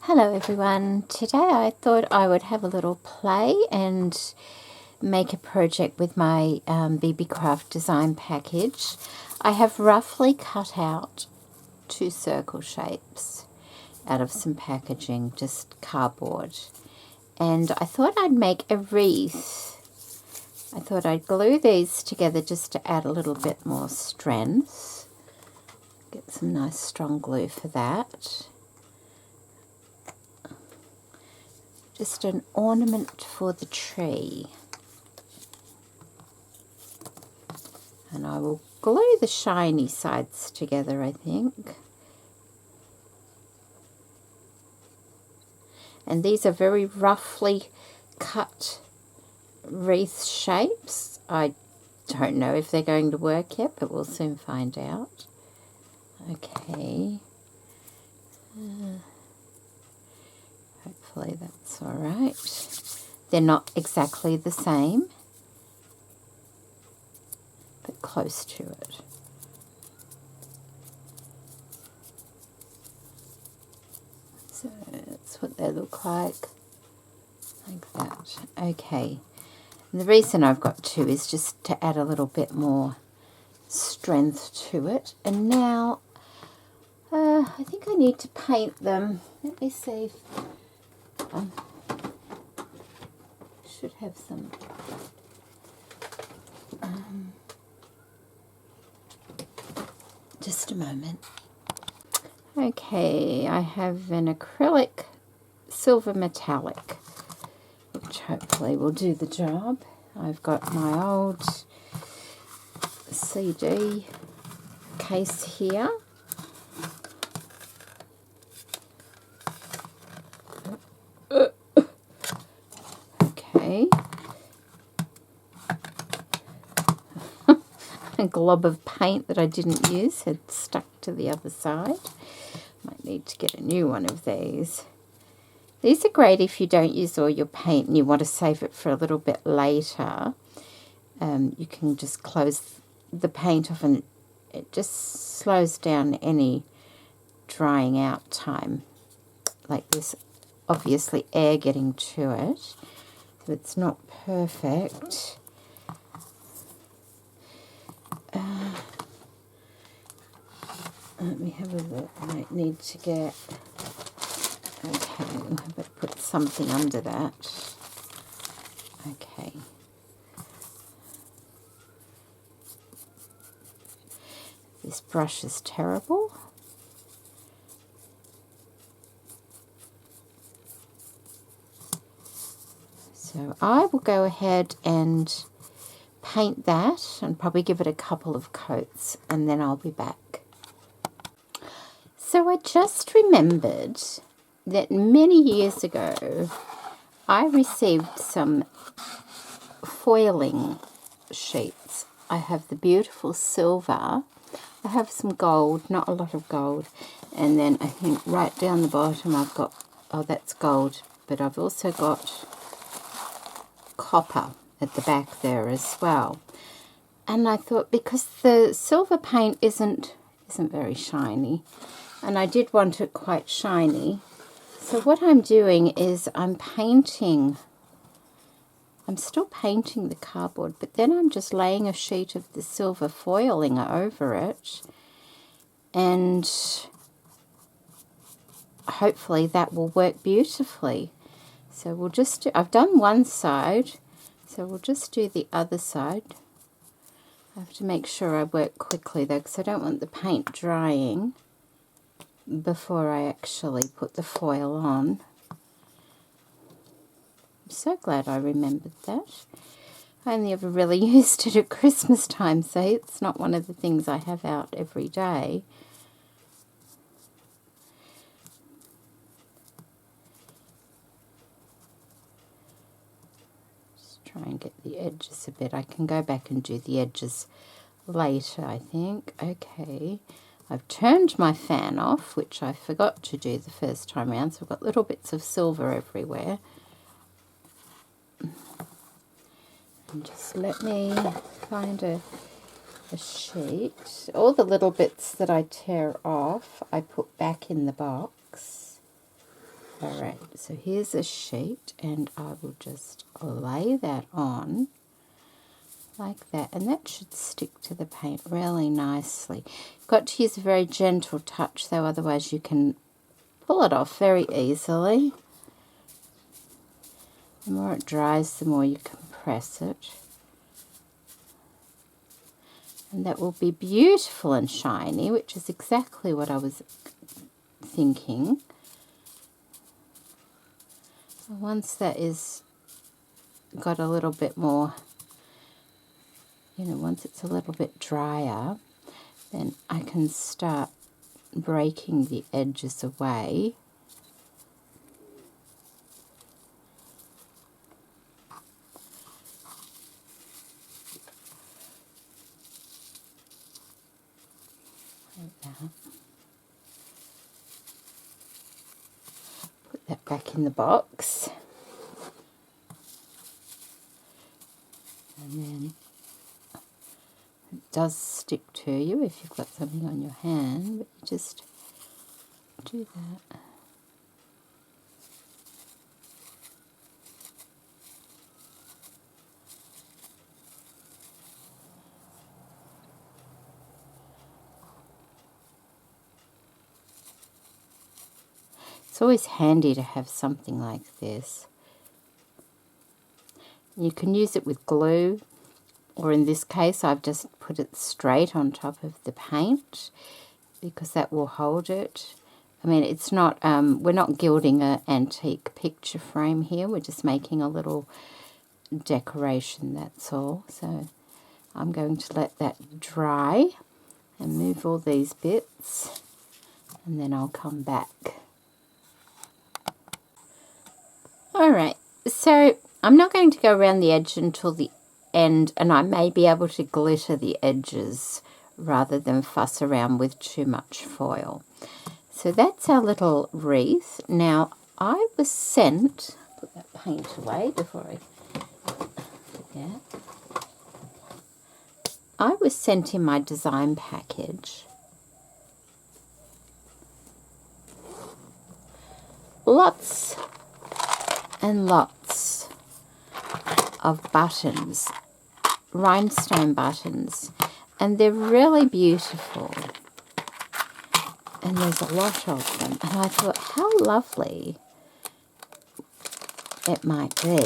Hello everyone. Today I thought I would have a little play and make a project with my Beebeecraft design package. I have roughly cut out 2 circle shapes out of some packaging, just cardboard. And I thought I'd make a wreath. I thought I'd glue these together just to add a little bit more strength. Get some nice strong glue for that. Just an ornament for the tree. And I will glue the shiny sides together, I think. And these are very roughly cut wreath shapes. I don't know if they're going to work yet, but we'll soon find out. Okay. Hopefully that's all right. They're not exactly the same, but close to it. So that's what they look like that. Okay. And the reason I've got 2 is just to add a little bit more strength to it. And now I think I need to paint them. Let me see. Should have some just a moment. Okay, I have an acrylic silver metallic, which hopefully will do the job. I've got my old CD case here. Okay. A glob of paint that I didn't use had stuck to the other side. Might need to get a new one of these. These are great if you don't use all your paint and you want to save it for a little bit later. You can just close the paint off and it just slows down any drying out time. Like this, obviously air getting to it. So it's not perfect. Let me have a look. I might need to get... Okay, I'll have to put something under that. Okay. This brush is terrible. So I will go ahead and paint that and probably give it a couple of coats and then I'll be back. So I just remembered that many years ago I received some foiling sheets. I have the beautiful silver. I have some gold, not a lot of gold. And then I think right down the bottom I've got, oh that's gold, but I've also got copper at the back there as well. And I thought because the silver paint isn't very shiny, and I did want it quite shiny, so what I'm doing is I'm still painting the cardboard, but then I'm just laying a sheet of the silver foiling over it, and hopefully that will work beautifully. So we'll just do, I've done one side, so we'll just do the other side. I have to make sure I work quickly though, because I don't want the paint drying before I actually put the foil on. I'm so glad I remembered that. I only ever really used it at Christmas time, so it's not one of the things I have out every day. Just try and get the edges a bit. I can go back and do the edges later, I think. Okay. I've turned my fan off, which I forgot to do the first time around, so I've got little bits of silver everywhere. And just let me find a sheet. All the little bits that I tear off, I put back in the box. Alright, so here's a sheet, and I will just lay that on like that, and that should stick to the paint really nicely. Got to use a very gentle touch though, otherwise you can pull it off very easily. The more it dries, the more you compress it. And that will be beautiful and shiny, which is exactly what I was thinking. Once that is got a little bit more, once it's a little bit drier, then I can start breaking the edges away. Like that. Put that back in the box. And then it does stick to you if you've got something on your hand, but you just do that. It's always handy to have something like this. You can use it with glue, or in this case I've just put it straight on top of the paint because that will hold it. I mean, it's not, we're not gilding an antique picture frame here, we're just making a little decoration, that's all. So I'm going to let that dry and move all these bits, and then I'll come back. Alright, so I'm not going to go around the edge until the end, and I may be able to glitter the edges rather than fuss around with too much foil. So that's our little wreath. Now, I was sent, put that paint away before I forget. I was sent in my design package lots and lots of buttons, rhinestone buttons, and they're really beautiful, and there's a lot of them, and I thought how lovely it might be.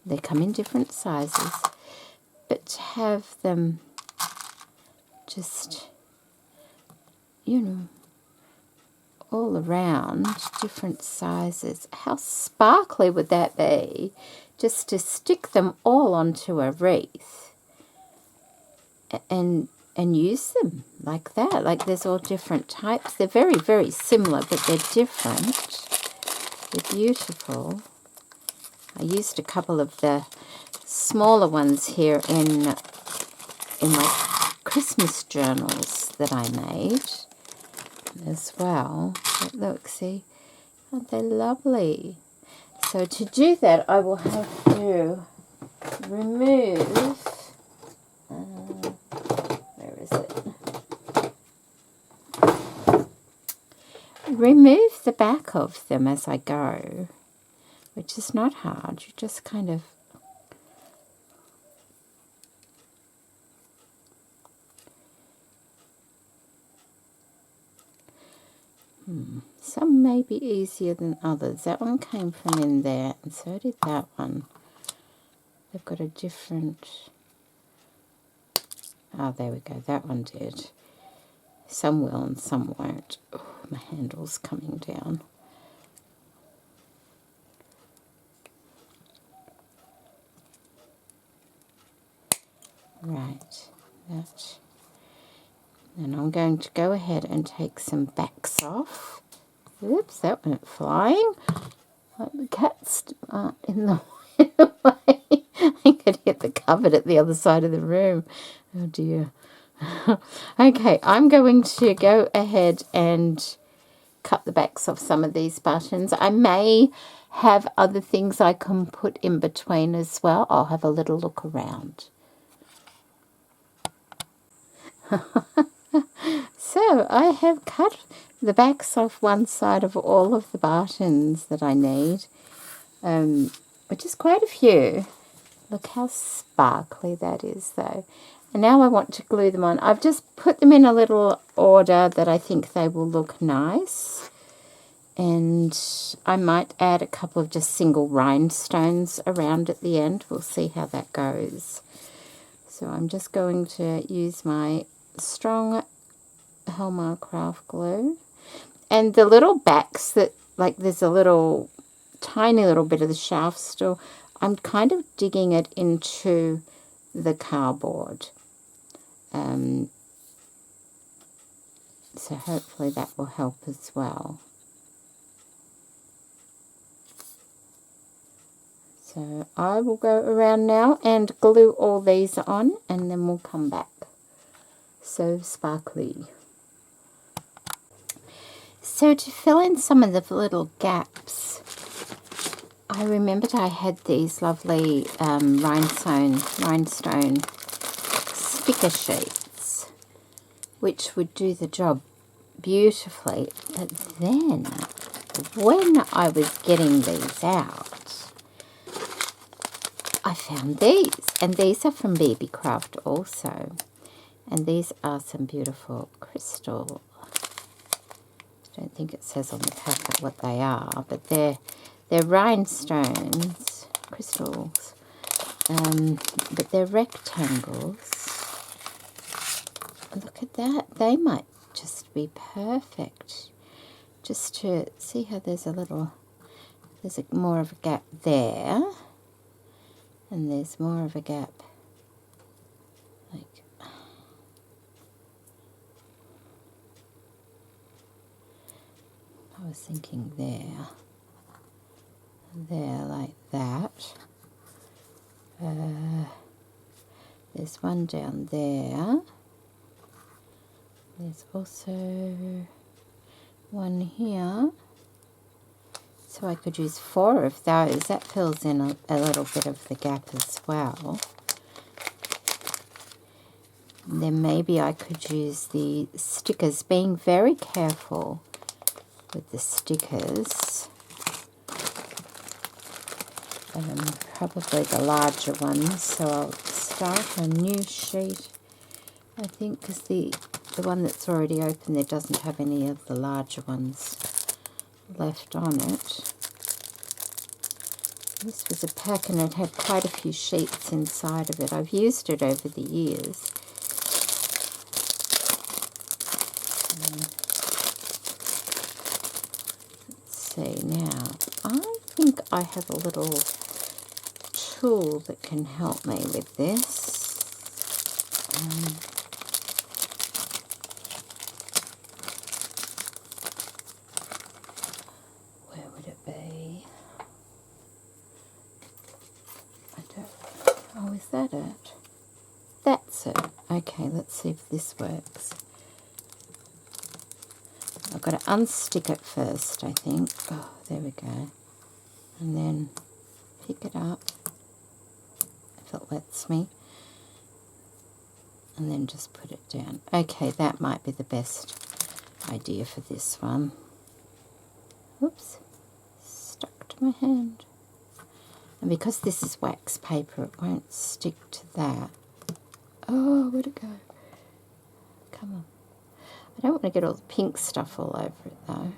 They come in different sizes, but to have them just, all around different sizes. How sparkly would that be, just to stick them all onto a wreath and use them like that. Like there's all different types. They're very, very similar, but they're different. They're beautiful. I used a couple of the smaller ones here in my Christmas journals that I made as well. But look, see, aren't they lovely? So to do that, I will have to remove, where is it? Remove the back of them as I go, which is not hard. You just kind of some may be easier than others. That one came from in there, and so did that one. They've got a different... Oh, there we go. That one did. Some will and some won't. Oh, my handle's coming down. Right, that. And I'm going to go ahead and take some backs off. Oops, that went flying. Like the cats aren't in the way. I could hit the cupboard at the other side of the room. Oh dear. Okay, I'm going to go ahead and cut the backs off some of these buttons. I may have other things I can put in between as well. I'll have a little look around. So I have cut the back's off one side of all of the buttons that I need, which is quite a few. Look how sparkly that is, though. And now I want to glue them on. I've just put them in a little order that I think they will look nice. And I might add a couple of just single rhinestones around at the end. We'll see how that goes. So I'm just going to use my strong Hallmark craft glue. And the little backs that, like there's a little, tiny little bit of the shaft still, I'm kind of digging it into the cardboard. So hopefully that will help as well. So I will go around now and glue all these on, and then we'll come back. So sparkly. So to fill in some of the little gaps, I remembered I had these lovely rhinestone sticker sheets, which would do the job beautifully. But then, when I was getting these out, I found these, and these are from Beebeecraft also, and these are some beautiful crystal. I don't think it says on the packet what they are, but they're rhinestones, crystals, but they're rectangles. Look at that, they might just be perfect. Just to see how there's more of a gap there. And there's more of a gap, like, I was thinking there, like that. There's one down there. There's also one here. So I could use 4 of those. That fills in a little bit of the gap as well. And then maybe I could use the stickers, being very careful with the stickers. Probably the larger ones. So I'll start a new sheet, I think, because the one that's already open there doesn't have any of the larger ones left on it. This was a pack and it had quite a few sheets inside of it. I've used it over the years. Let's see now. I think I have a little tool that can help me with this. Is that it? That's it. Okay, let's see if this works. I've got to unstick it first, I think. Oh, there we go. And then pick it up, if it lets me. And then just put it down. Okay, that might be the best idea for this one. Oops, stuck to my hand. And because this is wax paper, it won't stick to that. Oh, where'd it go? Come on. I don't want to get all the pink stuff all over it, though.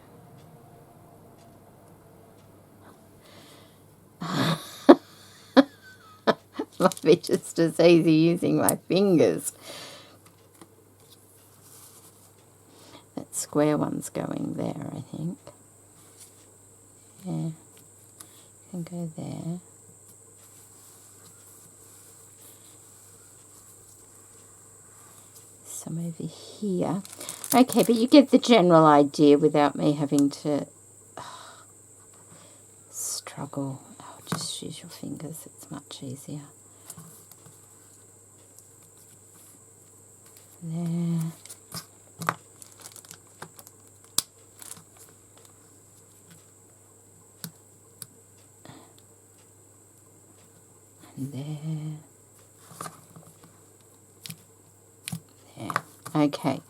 Might be just as easy using my fingers. That square one's going there, I think. Yeah, can go there. Some over here. Okay, but you get the general idea without me having to struggle. Oh, just use your fingers, it's much easier. There. And there. There. Okay.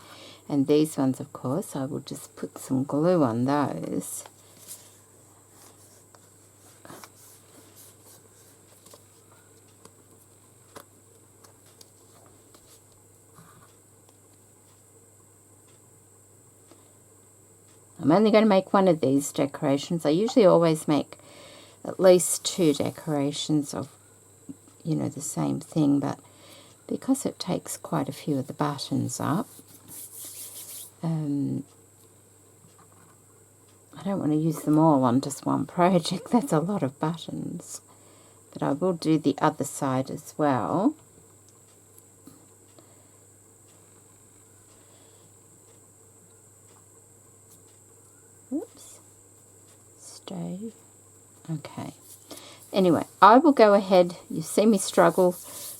And these ones, of course, I will just put some glue on those. I'm only going to make one of these decorations. I usually always make at least 2 decorations of, you know, the same thing, but because it takes quite a few of the buttons up, I don't want to use them all on just one project. That's a lot of buttons. But I will do the other side as well. Oops. Stay. Okay. Anyway, I will go ahead. You see me struggle.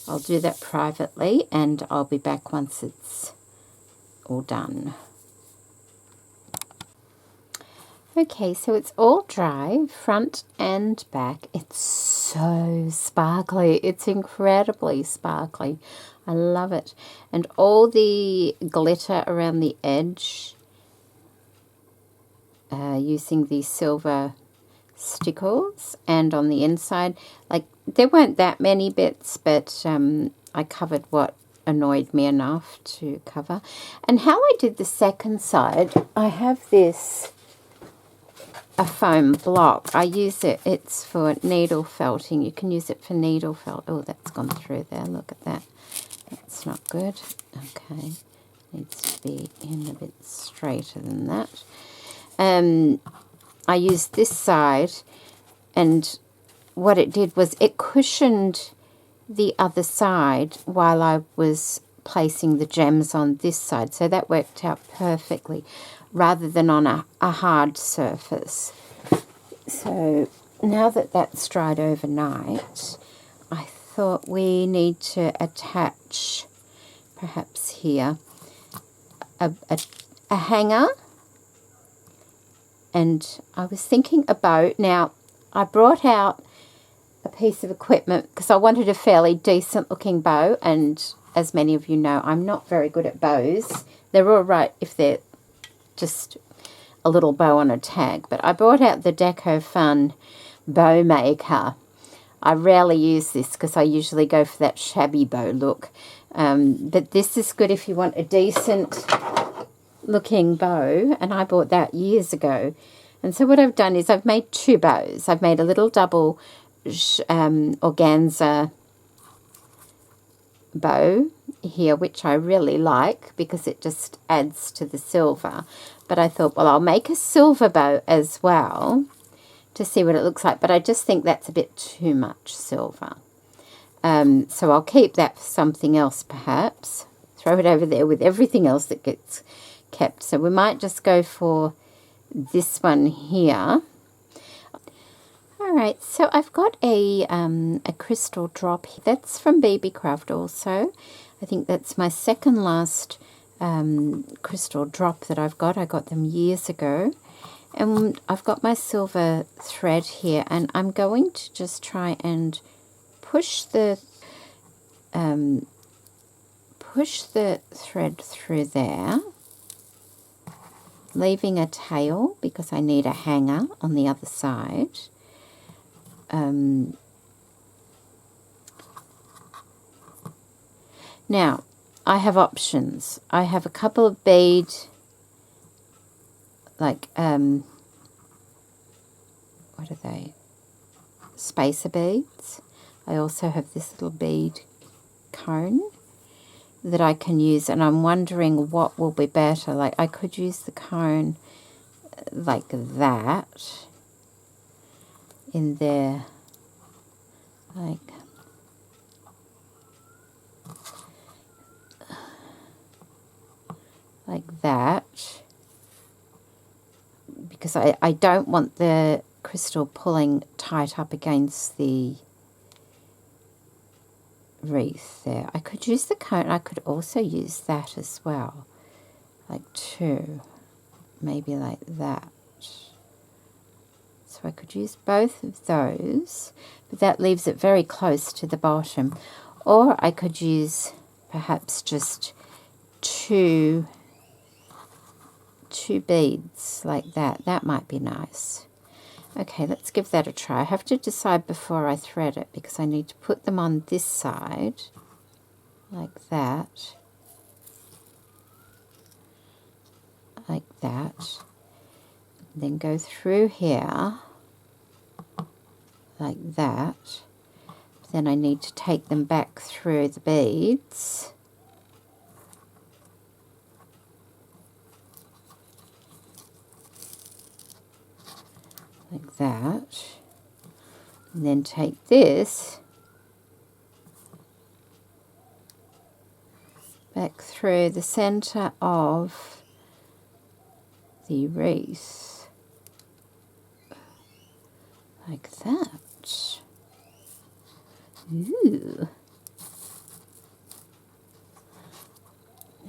I'll do that privately, and I'll be back once it's all done. Okay, so it's all dry, front and back. It's so sparkly. It's incredibly sparkly. I love it. And all the glitter around the edge, using these silver stickles, and on the inside, like, there weren't that many bits, but I covered what annoyed me enough to cover. And how I did the second side, I have this, a foam block. I use it, it's for needle felting. You can use it for needle felt. Oh, that's gone through there. Look at that. That's not good. Okay. Needs to be in a bit straighter than that. I used this side, and what it did was it cushioned the other side while I was placing the gems on this side. So that worked out perfectly, rather than on a hard surface. So now that that's dried overnight, I thought we need to attach, perhaps here, a hanger. And I was thinking a bow. Now, I brought out a piece of equipment because I wanted a fairly decent looking bow, and as many of you know, I'm not very good at bows. They're all right if they're just a little bow on a tag, but I brought out the Deco Fun bow maker. I rarely use this because I usually go for that shabby bow look, but this is good if you want a decent looking bow, and I bought that years ago. And so what I've done is I've made 2 bows. I've made a little double organza bow here, which I really like because it just adds to the silver. But I thought, well, I'll make a silver bow as well to see what it looks like. But I just think that's a bit too much silver. So I'll keep that for something else perhaps. Throw it over there with everything else that gets kept. So we might just go for this one here. All right, so I've got a crystal drop. That's from Beebeecraft also. I think that's my second last crystal drop that I've got. I got them years ago. And I've got my silver thread here, and I'm going to just try and push the thread through there, leaving a tail because I need a hanger on the other side. Now, I have options. I have a couple of bead, like, what are they? Spacer beads. I also have this little bead cone that I can use, and I'm wondering what will be better. Like, I could use the cone like that in there, like that, because I don't want the crystal pulling tight up against the wreath there. I could use the cone. I could also use that as well, like 2, maybe like that. So I could use both of those, but that leaves it very close to the bottom. Or I could use perhaps just 2 2 beads like that. That might be nice. Okay, let's give that a try. I have to decide before I thread it because I need to put them on this side like that, then go through here like that. Then I need to take them back through the beads like that, and then take this back through the center of the wreath like that. Ooh.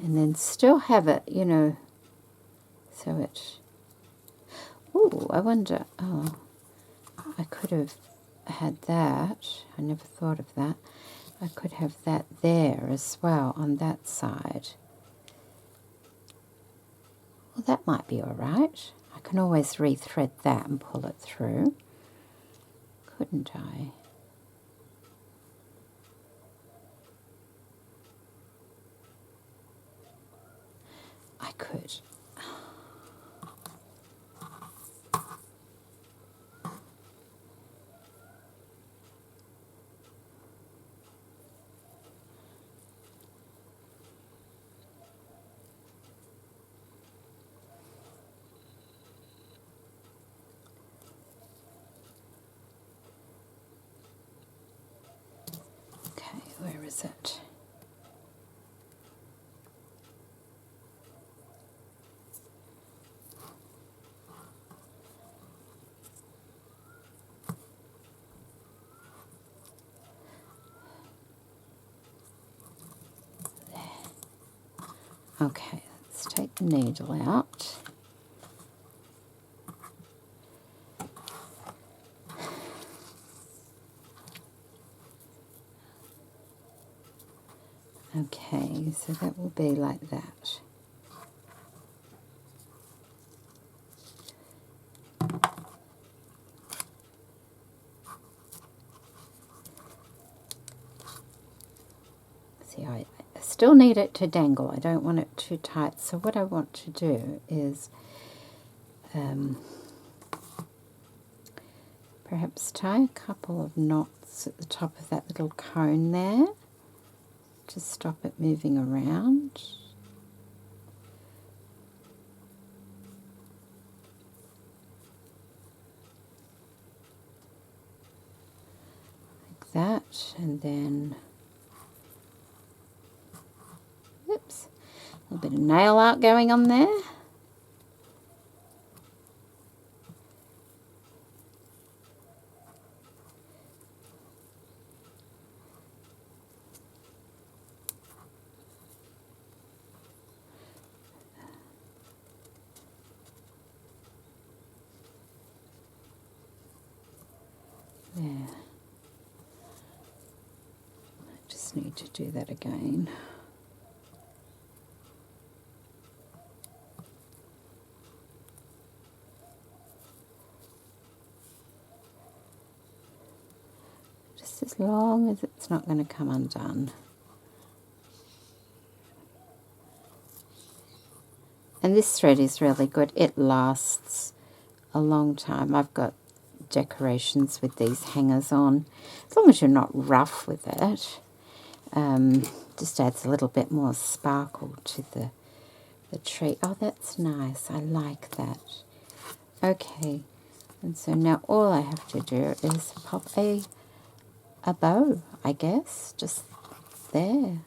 And then still have it, you know, so it... Ooh, I wonder... Oh, I could have had that. I never thought of that. I could have that there as well on that side. Well, that might be all right. I can always rethread that and pull it through, couldn't I? I could. Okay, where is it? Okay, let's take the needle out. Okay, so that will be like that. See, I still need it to dangle. I don't want it too tight. So what I want to do is perhaps tie a couple of knots at the top of that little cone there to stop it moving around. Like that, and then, oops, a little bit of nail art going on there. There. I just need to do that again. Just as long as it's not going to come undone. And this thread is really good. It lasts a long time. I've got decorations with these hangers on. As long as you're not rough with it, just adds a little bit more sparkle to the tree. Oh, that's nice. I like that. Okay, and so now all I have to do is pop a bow, I guess, just there.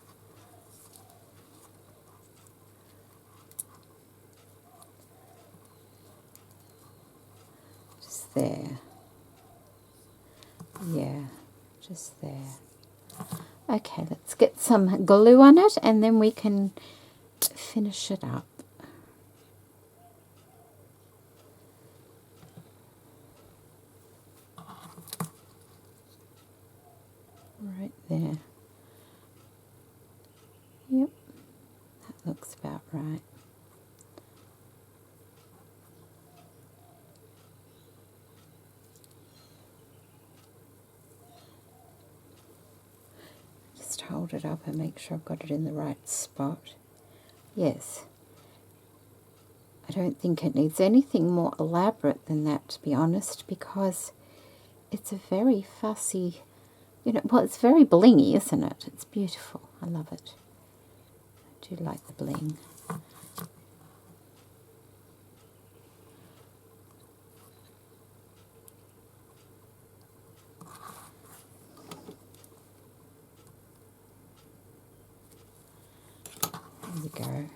Just there. Yeah, just there. Okay, let's get some glue on it and then we can finish it up. Right there. Yep, that looks about right. hold it up and make sure I've got it in the right spot. Yes. I don't think it needs anything more elaborate than that, to be honest, because it's a very fussy, you know, well, it's very blingy, isn't it? It's beautiful. I love it. I do like the bling. There we go.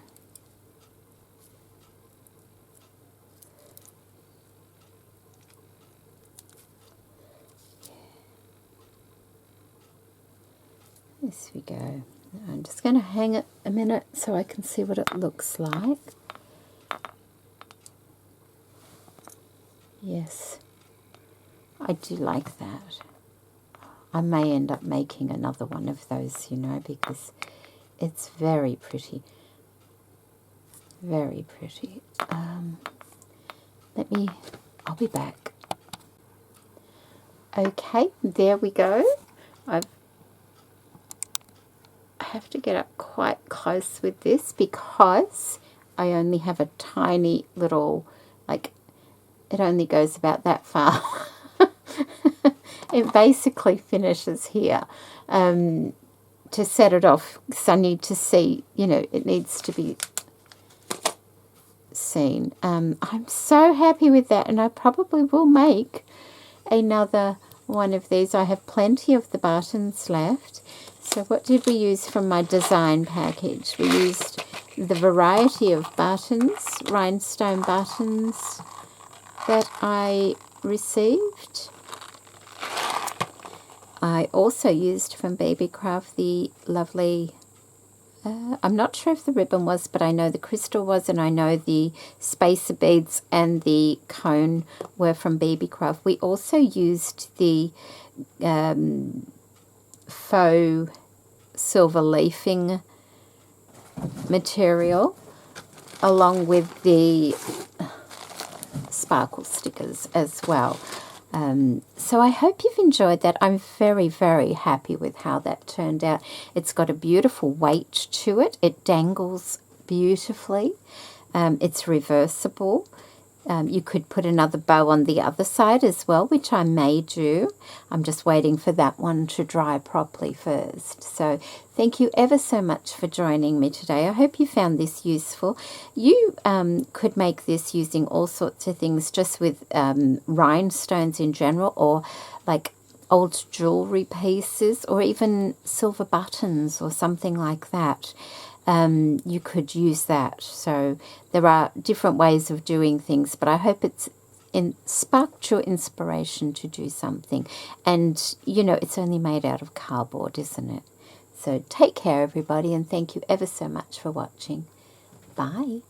There we go. I'm just going to hang it a minute so I can see what it looks like. Yes, I do like that. I may end up making another one of those, you know, because it's very pretty. Very pretty. I'll be back. Okay, there we go. I have to get up quite close with this because I only have a tiny little, like, it only goes about that far. It basically finishes here. To set it off, because I need to see, you know, it needs to be seen. I'm so happy with that, and I probably will make another one of these. I have plenty of the buttons left. So what did we use from my design package? We used the variety of buttons, rhinestone buttons that I received. I also used from Beebeecraft the lovely, I'm not sure if the ribbon was, but I know the crystal was, and I know the spacer beads and the cone were from Beebeecraft. We also used the faux silver leafing material along with the sparkle stickers as well. So I hope you've enjoyed that. I'm very, very happy with how that turned out. It's got a beautiful weight to it. It dangles beautifully. It's reversible. You could put another bow on the other side as well, which I may do. I'm just waiting for that one to dry properly first. So thank you ever so much for joining me today. I hope you found this useful. You could make this using all sorts of things, just with rhinestones in general, or like old jewelry pieces, or even silver buttons or something like that. You could use that. So there are different ways of doing things, but I hope it's sparked your inspiration to do something. And, you know, it's only made out of cardboard, isn't it? So take care, everybody, and thank you ever so much for watching. Bye.